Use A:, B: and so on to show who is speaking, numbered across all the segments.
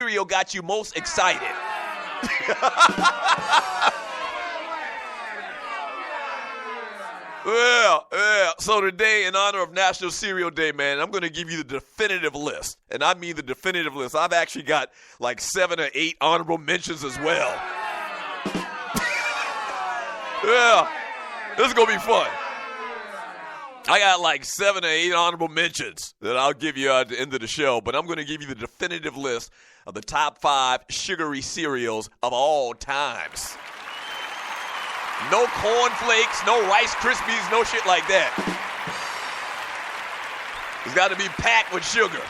A: cereal got you most excited? Yeah. So today, in honor of National Cereal Day, man, I'm going to give you the definitive list. And I mean the definitive list. I've actually got like 7 or 8 honorable mentions as well. Yeah. This is going to be fun. I got like 7 or 8 honorable mentions that I'll give you at the end of the show, but I'm going to give you the definitive list of the top 5 sugary cereals of all times. No cornflakes, no Rice Krispies, no shit like that. It's got to be packed with sugar.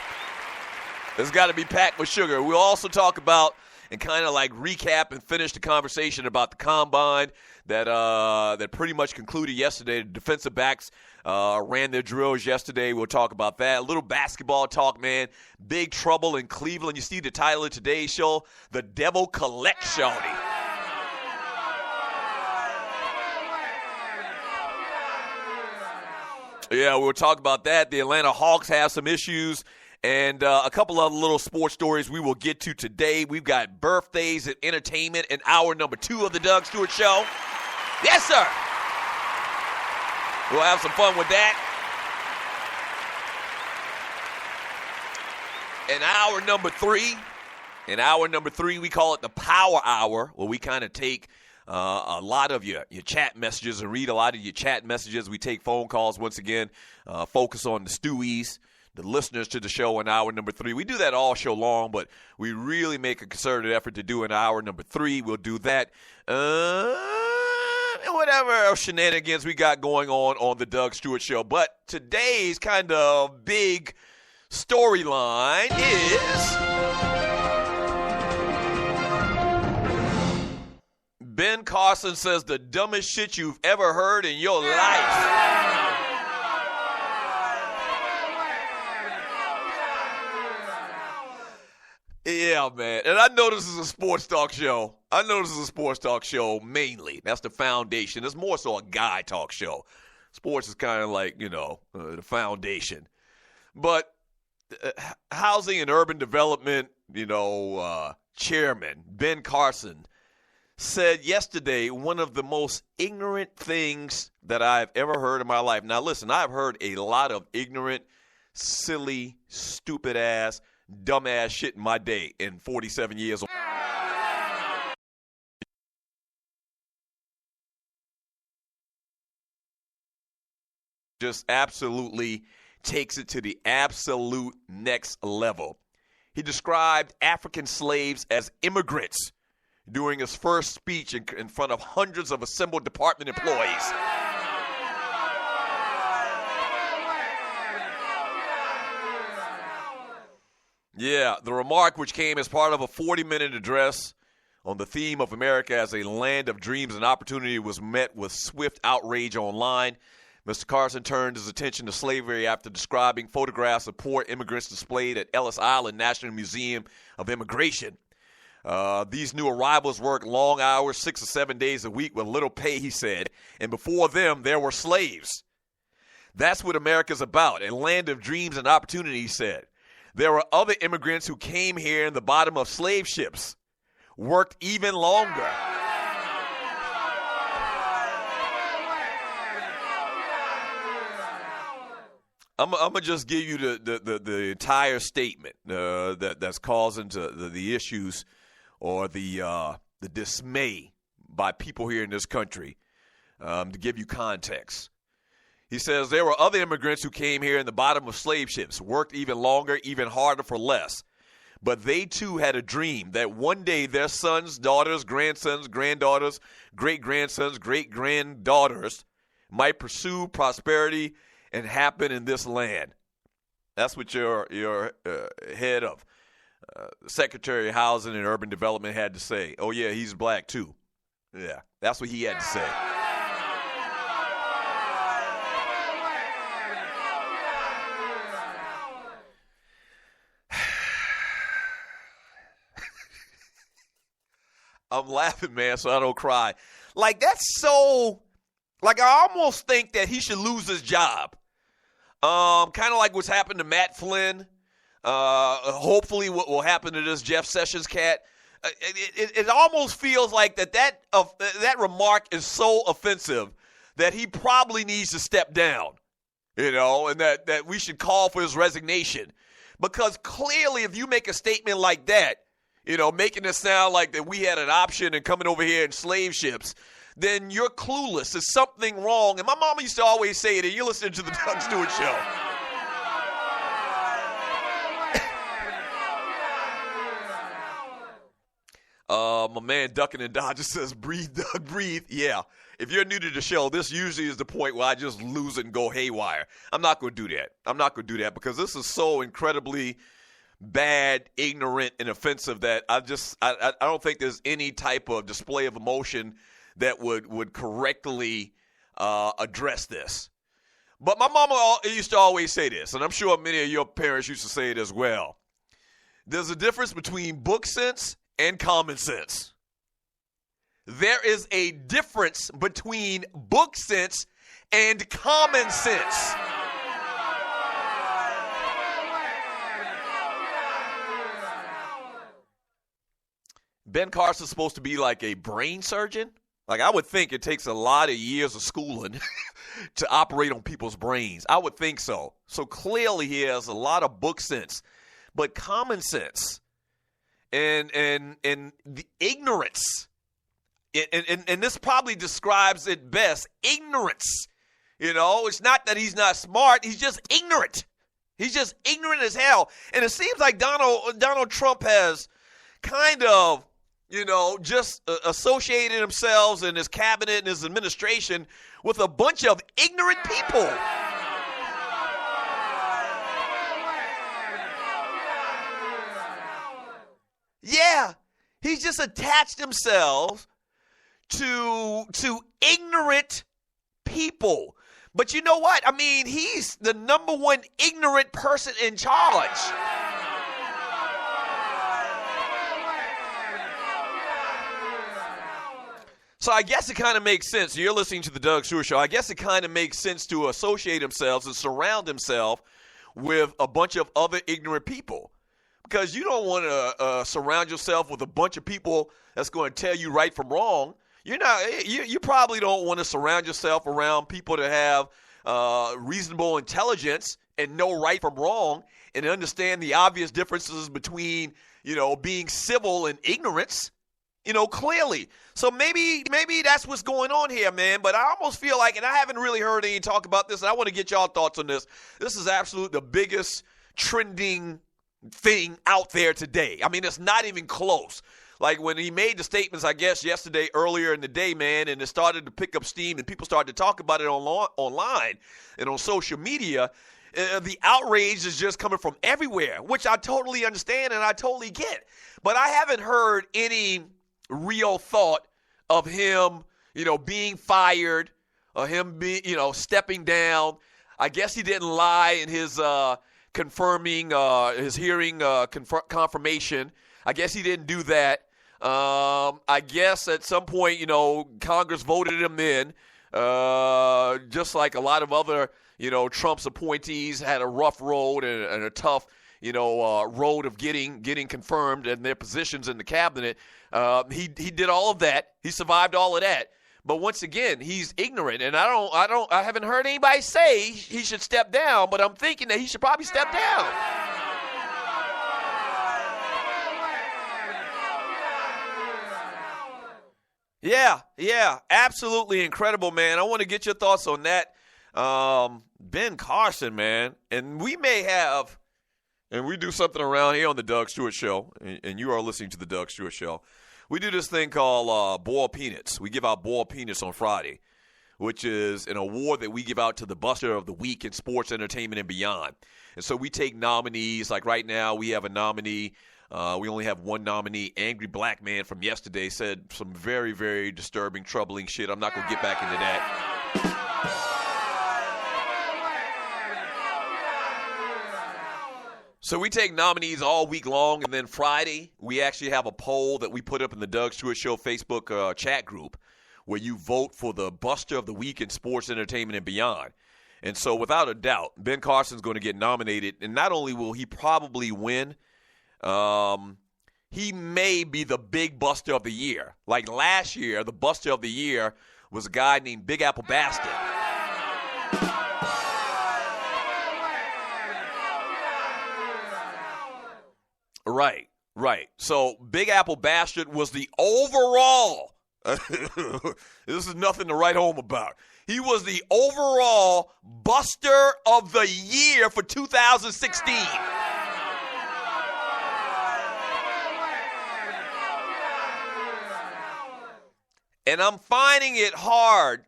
A: It's got to be packed with sugar. We'll also talk about and kind of like recap and finish the conversation about the combine that pretty much concluded yesterday. The defensive backs ran their drills yesterday. We'll talk about that. A little basketball talk, man. Big trouble in Cleveland. You see the title of today's show, The Devil Collects Shawty. Yeah, we'll talk about that. The Atlanta Hawks have some issues. And a couple of little sports stories we will get to today. We've got birthdays and entertainment in hour number 2 of the Doug Stewart Show. Yes, sir. We'll have some fun with that. In hour number 3, we call it the Power Hour, where we kind of take a lot of your chat messages and read a lot of your chat messages. We take phone calls once again, focus on the Stewies, the listeners to the show in hour number 3. We do that all show long, but we really make a concerted effort to do in hour number 3. We'll do that. And whatever else shenanigans we got going on the Doug Stewart Show. But today's kind of big storyline is Ben Carson says the dumbest shit you've ever heard in your life. Yeah, man. And I know this is a sports talk show. Mainly. That's the foundation. It's more so a guy talk show. Sports is kind of like, the foundation. But housing and urban development, chairman Ben Carson said yesterday one of the most ignorant things that I've ever heard in my life. Now, listen, I've heard a lot of ignorant, silly, stupid-ass, dumbass shit in my day in 47 years old. Just absolutely takes it to the absolute next level. He described African slaves as immigrants during his first speech in front of hundreds of assembled department employees. Yeah, the remark, which came as part of a 40-minute address on the theme of America as a land of dreams and opportunity, was met with swift outrage online. Mr. Carson turned his attention to slavery after describing photographs of poor immigrants displayed at Ellis Island National Museum of Immigration. These new arrivals work long hours, 6 or 7 days a week with little pay, he said, and before them, there were slaves. That's what America's about, a land of dreams and opportunity, he said. There were other immigrants who came here in the bottom of slave ships, worked even longer. I'm gonna just give you the entire statement that's causing the issues or the dismay by people here in this country. To give you context, he says there were other immigrants who came here in the bottom of slave ships, worked even longer, even harder for less. But they too had a dream that one day their sons, daughters, grandsons, granddaughters, great-grandsons, great-granddaughters might pursue prosperity and happen in this land. That's what your head of Secretary of Housing and Urban Development had to say. Oh, yeah, he's black too. Yeah, that's what he had to say. I'm laughing, man, so I don't cry. Like, that's so, like, I almost think that he should lose his job. Kind of like what's happened to Matt Flynn. Hopefully what will happen to this Jeff Sessions cat. It almost feels like that remark is so offensive that he probably needs to step down, and that we should call for his resignation. Because clearly if you make a statement like that, making it sound like that we had an option and coming over here in slave ships, then you're clueless. There's something wrong. And my mama used to always say it, and you're listening to the Doug Stewart Show. My man Duckin' and Dodger says, breathe, Doug, breathe. Yeah. If you're new to the show, this usually is the point where I just lose it and go haywire. I'm not going to do that. I'm not going to do that because this is so incredibly bad, ignorant, and offensive that I don't think there's any type of display of emotion that would correctly address this. But my mama used to always say this, and I'm sure many of your parents used to say it as well. There's a difference between book sense and common sense. There is a difference between book sense and common sense. Ben Carson's supposed to be like a brain surgeon. Like, I would think it takes a lot of years of schooling to operate on people's brains. I would think so. So clearly he has a lot of book sense. But common sense and the ignorance, and this probably describes it best, ignorance. It's not that he's not smart. He's just ignorant. He's just ignorant as hell. And it seems like Donald Trump has kind of, just associated himself and his cabinet and his administration with a bunch of ignorant people. Yeah, he's just attached himself to ignorant people. But you know what? I mean, he's the number one ignorant person in charge. So I guess it kind of makes sense. You're listening to the Doug Stewart Show. I guess it kind of makes sense to associate himself and surround himself with a bunch of other ignorant people. Because you don't want to surround yourself with a bunch of people that's going to tell you right from wrong. You probably don't want to surround yourself around people that have reasonable intelligence and know right from wrong and understand the obvious differences between, being civil and ignorance. Clearly. So maybe that's what's going on here, man. But I almost feel like, and I haven't really heard any talk about this, and I want to get y'all thoughts on this. This is absolutely the biggest trending thing out there today. I mean, it's not even close. Like when he made the statements, I guess, yesterday, earlier in the day, man, and it started to pick up steam and people started to talk about it online and on social media, the outrage is just coming from everywhere, which I totally understand and I totally get. But I haven't heard any real thought of him, being fired or him being, stepping down. I guess he didn't lie in his confirming his hearing confirmation. I guess he didn't do that. I guess at some point, Congress voted him in, just like a lot of other, Trump's appointees had a rough road and a tough, road of getting confirmed in their positions in the cabinet. He did all of that. He survived all of that. But once again, he's ignorant, and I haven't heard anybody say he should step down. But I'm thinking that he should probably step down. Yeah, absolutely incredible, man. I want to get your thoughts on that. Ben Carson, man, and we may have. And we do something around here on the Doug Stewart Show, and you are listening to the Doug Stewart Show. We do this thing called boiled peanuts. We give out boiled peanuts on Friday, which is an award that we give out to the Buster of the Week in sports, entertainment, and beyond. And so we take nominees. Like right now, we have a nominee. We only have one nominee. Angry Black Man from yesterday said some very, very disturbing, troubling shit. I'm not going to get back into that. So we take nominees all week long, and then Friday we actually have a poll that we put up in the Doug Stewart Show Facebook chat group where you vote for the Buster of the Week in sports, entertainment, and beyond. And so without a doubt, Ben Carson's going to get nominated. And not only will he probably win, he may be the big buster of the year. Like last year, the buster of the year was a guy named Big Apple Bastard. Right. So Big Apple Bastard was the overall. This is nothing to write home about. He was the overall buster of the year for 2016. And I'm finding it hard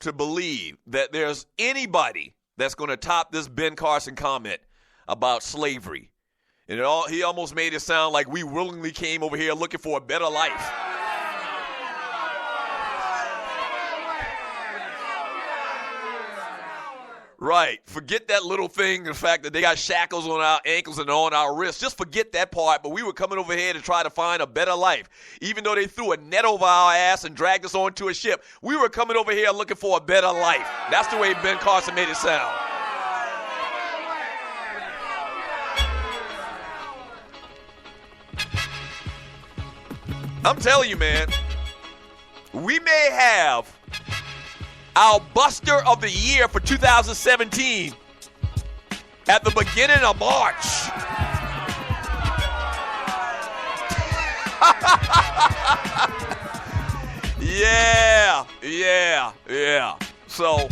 A: to believe that there's anybody that's going to top this Ben Carson comment about slavery. And he almost made it sound like we willingly came over here looking for a better life. Right. Forget that little thing, the fact that they got shackles on our ankles and on our wrists. Just forget that part. But we were coming over here to try to find a better life. Even though they threw a net over our ass and dragged us onto a ship, we were coming over here looking for a better life. That's the way Ben Carson made it sound. I'm telling you, man, we may have our buster of the year for 2017 at the beginning of March. Yeah. So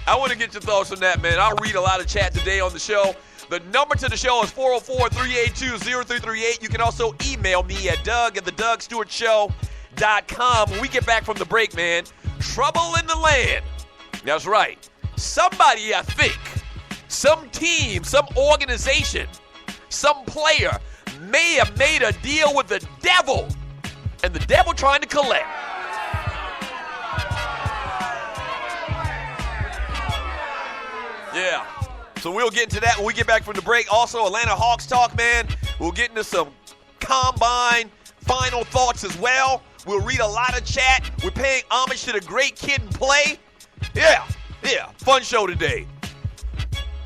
A: I want to get your thoughts on that, man. I'll read a lot of chat today on the show. The number to the show is 404-382-0338. You can also email me at doug@thedougstewartshow.com. When we get back from the break, man, trouble in the land. That's right. Somebody, I think, some team, some organization, some player may have made a deal with the devil, and the devil trying to collect. Yeah. So we'll get into that when we get back from the break. Also, Atlanta Hawks talk, man. We'll get into some combine final thoughts as well. We'll read a lot of chat. We're paying homage to the great kid and play. Yeah. Fun show today.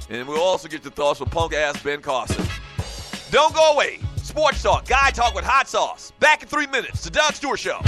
A: And we'll also get your thoughts from punk-ass Ben Carson. Don't go away. Sports talk, guy talk with hot sauce. Back in 3 minutes. The Doug Stewart Show.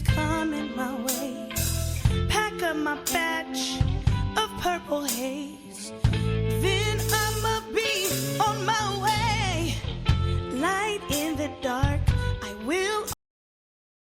B: Coming my way, pack up my batch of purple haze. Then I'ma be on my way. Light in the dark.